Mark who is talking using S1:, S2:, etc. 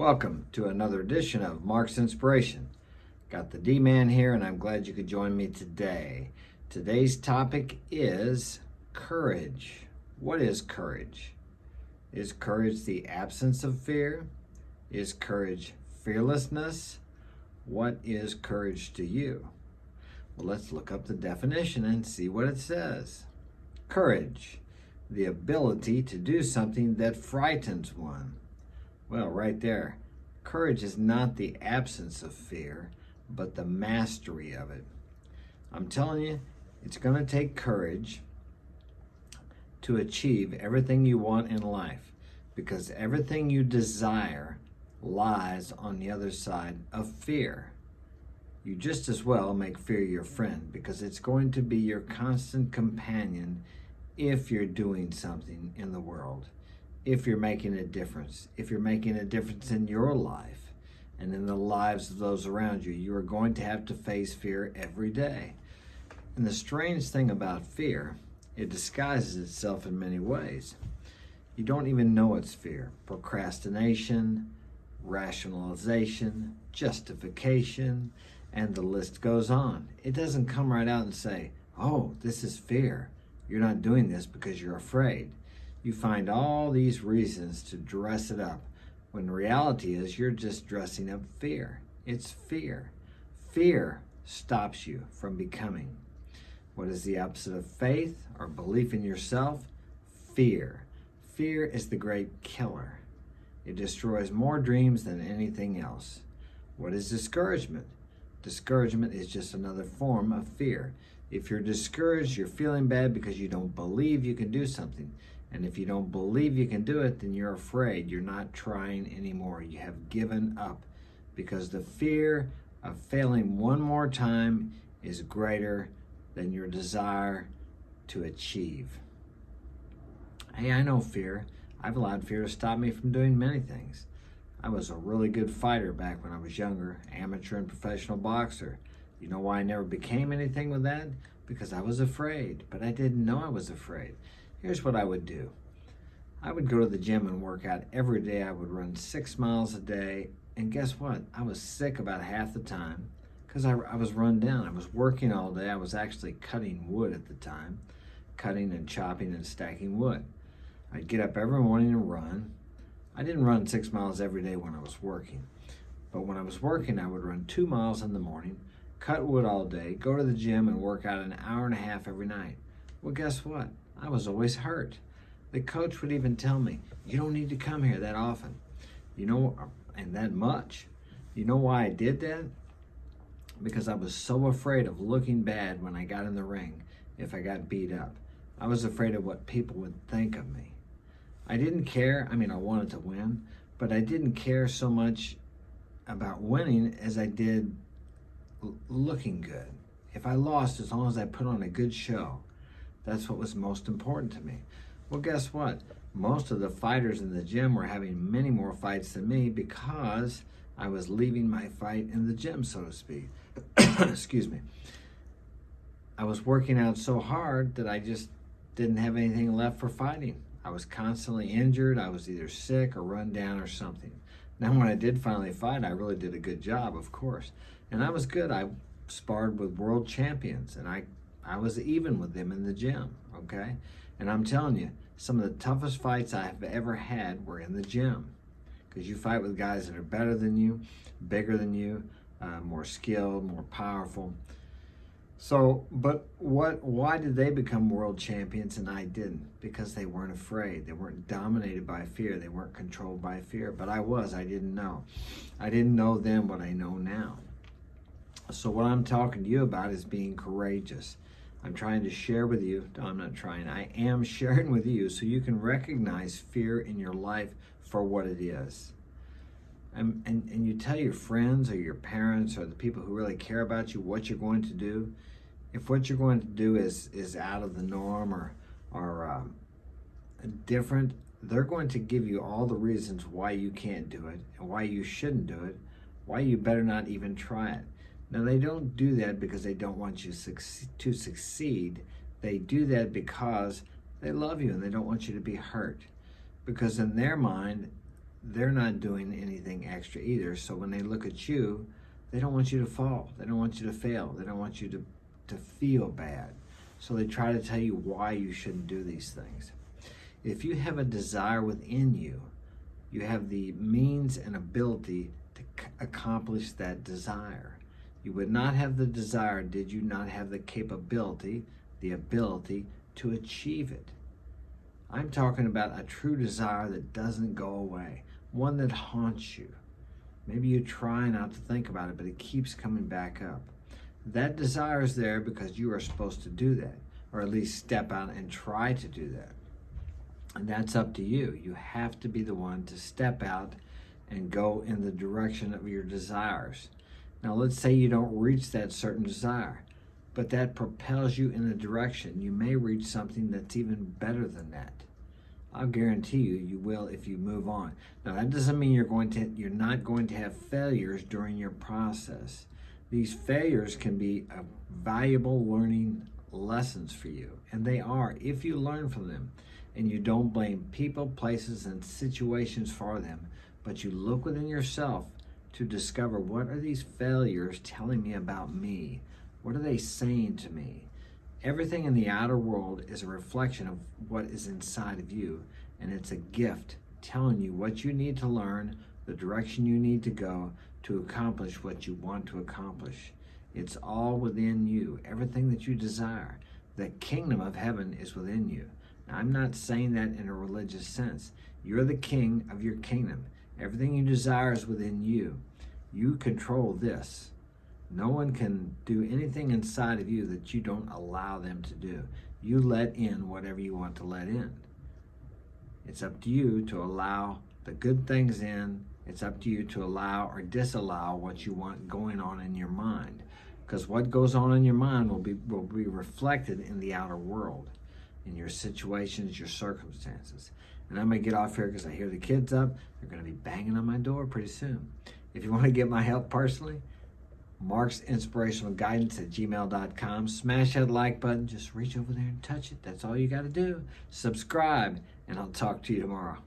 S1: Welcome to another edition of Mark's Inspiration. Got the D-Man here, and I'm glad you could join me today. Today's topic is courage. What is courage? Is courage the absence of fear? Is courage fearlessness? What is courage to you? Well, let's look up the definition and see what it says. Courage, the ability to do something that frightens one. Well, right there, courage is not the absence of fear, but the mastery of it. I'm telling you, it's going to take courage to achieve everything you want in life, because everything you desire lies on the other side of fear. You just as well make fear your friend, because it's going to be your constant companion if you're doing something in the world. If you're making a difference, if you're making a difference in your life and in the lives of those around you, you are going to have to face fear every day. And the strange thing about fear, it disguises itself in many ways. You don't even know it's fear. Procrastination, rationalization, justification, and the list goes on. It doesn't come right out and say, oh, this is fear. You're not doing this because you're afraid. You find all these reasons to dress it up, when the reality is you're just dressing up fear. It's fear. Fear stops you from becoming. What is the opposite of faith or belief in yourself? Fear. Fear is the great killer. It destroys more dreams than anything else. What is discouragement? Discouragement is just another form of fear. If you're discouraged, you're feeling bad because you don't believe you can do something. And if you don't believe you can do it, then you're afraid. You're not trying anymore. You have given up, because the fear of failing one more time is greater than your desire to achieve. Hey, I know fear. I've allowed fear to stop me from doing many things. I was a really good fighter back when I was younger, amateur and professional boxer. You know why I never became anything with that? Because I was afraid, but I didn't know I was afraid. Here's what I would do. I would go to the gym and work out every day. I would run 6 miles a day. And guess what? I was sick about half the time because I was run down. I was working all day. I was actually cutting wood at the time, cutting and chopping and stacking wood. I'd get up every morning and run. I didn't run 6 miles every day when I was working. But when I was working, I would run 2 miles in the morning, cut wood all day, go to the gym and work out an hour and a half every night. Well, guess what? I was always hurt. The coach would even tell me, you don't need to come here that often, and that much. You know why I did that? Because I was so afraid of looking bad when I got in the ring if I got beat up. I was afraid of what people would think of me. I didn't care. I wanted to win, but I didn't care so much about winning as I did looking good. If I lost, as long as I put on a good show, that's what was most important to me. Well, guess what? Most of the fighters in the gym were having many more fights than me because I was leaving my fight in the gym, so to speak. Excuse me. I was working out so hard that I just didn't have anything left for fighting. I was constantly injured. I was either sick or run down or something. Now, when I did finally fight, I really did a good job, of course. And I was good. I sparred with world champions, and I was even with them in the gym, okay? And I'm telling you, some of the toughest fights I've ever had were in the gym, because you fight with guys that are better than you, bigger than you, more skilled, more powerful. So, but why did they become world champions and I didn't? Because they weren't afraid. They weren't dominated by fear. They weren't controlled by fear. But I was. I didn't know. I didn't know then what I know now. So what I'm talking to you about is being courageous. I'm trying to share with you, no, I'm not trying, I am sharing with you so you can recognize fear in your life for what it is. And you tell your friends or your parents or the people who really care about you what you're going to do. If what you're going to do is out of the norm or different, they're going to give you all the reasons why you can't do it and why you shouldn't do it, why you better not even try it. Now, they don't do that because they don't want you to succeed. They do that because they love you and they don't want you to be hurt. Because in their mind, they're not doing anything extra either. So when they look at you, they don't want you to fall. They don't want you to fail. They don't want you to feel bad. So they try to tell you why you shouldn't do these things. If you have a desire within you, you have the means and ability to accomplish that desire. You would not have the desire did you not have the capability, the ability to achieve it. I'm talking about a true desire that doesn't go away, one that haunts you. Maybe you try not to think about it, but it keeps coming back up. That desire is there because you are supposed to do that, or at least step out and try to do that. And that's up to you. You have to be the one to step out and go in the direction of your desires. Now, let's say you don't reach that certain desire, but that propels you in a direction. You may reach something that's even better than that. I'll guarantee you, you will if you move on. Now, that doesn't mean you're not going to have failures during your process. These failures can be valuable learning lessons for you, and they are if you learn from them and you don't blame people, places, and situations for them, but you look within yourself to discover, what are these failures telling me about me? What are they saying to me? Everything in the outer world is a reflection of what is inside of you, and it's a gift telling you what you need to learn, the direction you need to go to accomplish what you want to accomplish. It's all within you, everything that you desire. The kingdom of heaven is within you. Now, I'm not saying that in a religious sense. You're the king of your kingdom. Everything you desire is within you. You control this. No one can do anything inside of you that you don't allow them to do. You let in whatever you want to let in. It's up to you to allow the good things in. It's up to you to allow or disallow what you want going on in your mind. Because what goes on in your mind will be reflected in the outer world, in your situations, your circumstances. And I'm going to get off here because I hear the kids up. They're going to be banging on my door pretty soon. If you want to get my help personally, Mark's Inspirational Guidance at gmail.com. Smash that like button. Just reach over there and touch it. That's all you got to do. Subscribe, and I'll talk to you tomorrow.